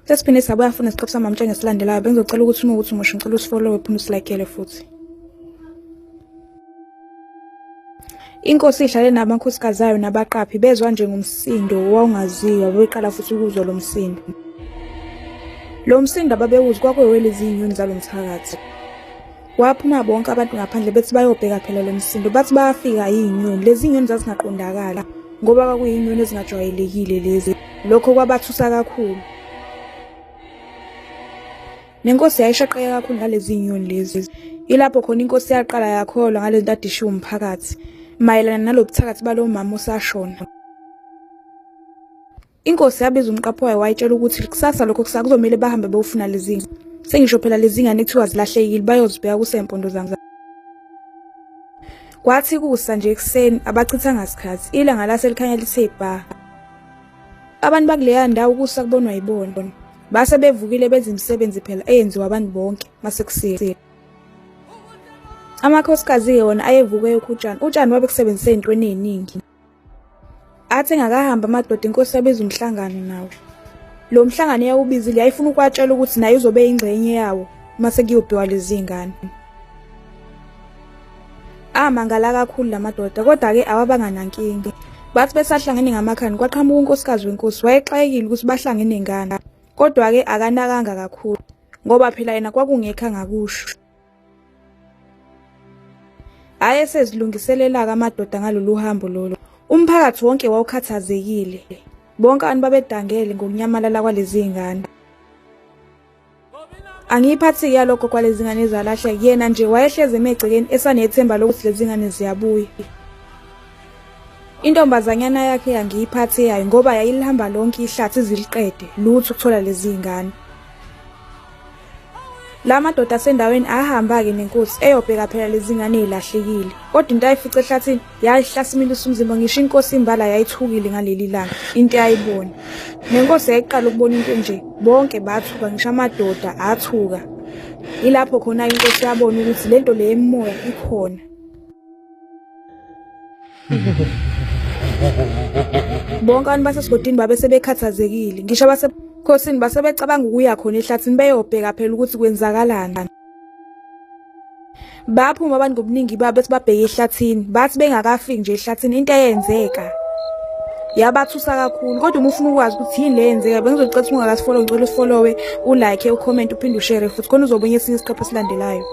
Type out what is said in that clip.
Sesiphinde sabuya funa isiqephu samamtshenge esilandelayo bengizocela ukuthi uma uthi umusho ngicela usifollowe phone usilikeele futhi. Inkosi ihlale namakhosikazi ayo nabaqaphi bezwa njengomsindo owawungaziwa beqala futhi ukuzwa lo msindo. Lo msindo ababewuzwa kwakuwelezi inyoni zalo mthakathi. Waphuma bonke abantu ngaphandle bethi bayobheka phela lo msindo bathi bayafika izinyoni. Lezi inyoni zazingaqondakala ngoba kwakuyinyoni ezingajwayelekile lezi. Lokho kwabathusa kakhulu. Nenkosi yayishaqeke kakhulu ngalezi inyoni lezi. Ilapho khona inkosi yaqala yakholwa ngalento adishiwe umphakathi mayelana nalobuthakathi balo mama osashona. Inkosi yabiza umqaphi wayo wayitshela ukuthi kusasa lokho kuzomela bahambe beyofuna lezi ngane. Sengisho phela lezi ngane ekuthiwa zilahlekile bayozibheka kusempondo zanga. Kwathi kusa nje ekseni abachitha ngasikhathi ilanga laselikhanya lithe bha. Abantu bakuleya ndawo kusa kubonwa yibona. Base bevukile benza imisebenzi phela eyenziwa abantu bonke masekusile. Amakhosikazi yona ayevuke ekhutshana. Utshani wabekusebenzisa ezintweni eziningi. Athi ngakahamba amadoda inkosi yabiza umhlangano nawo. Lo mhlangano yawubizile yayifuna ukwatshela ukuthi naye uzobe ingcenye yawo mase kuyobhiwa lezi ngane. Amangala kakhulu lamadoda kodwa ke awabanganankingi. Bathi besahlangene ngamakhani kwaqhamuka unkosikazi wenkosi wayexayekile ukuthi bahlangene ngane. Kodwa ke akanakanga kakhulu ngoba phela yena kwakungekho ngakusho. Ayesezilungiselela amadoda ngalolu hambo lolo. Umphakathi wonke wawukhathazekile. Bonke abantu babedangele ngokunyamalala kwalezi ngane. Angiyiphathi yalokho kwalezi ngane ezalahleka yena nje wayehleze emegcekeni esanethemba lokuthi lezi ngane ziyabuya. Intombazanyana yakhe yangiyiphathi yayo ngoba yayilihamba lonke ihlathi iziliqede lutho ukuthola lezi ngane. La madoda asendaweni ahamba ke nenkosi eyobheka phela lezi ngane ezilahlekile. Kodwa into ayifice ehlathini yayihlasimilisa umzimba ngisho inkosi imbala yayithukile ngaleli langa into ayibona. Nenkosi yayiqala ukubona into nje bonke bathuka ngisho amadoda athuka. Ilapho khona inkosi yabona ukuthi lento le emoya ikhona. Bonke abantu basesigodini babe sebekhathazekile ngisho abasekhosini basebecabanga ukuya khona ehlathini beyobheka phela ukuthi kwenzakalani. Baphuma abantu ngobuningi babo bethi babheke ehlathini bathi bengakafiki nje ehlathini into eyenzeka yabathusa kakhulu. Kodwa uma ufuna ukwazi ukuthi yini leyenzeka bengizocela ukuthi ungakasifollow ngicela ufollowe ulike ucomment uphinde ushare futhi khona uzobona esinye isiqephu esilandelayo.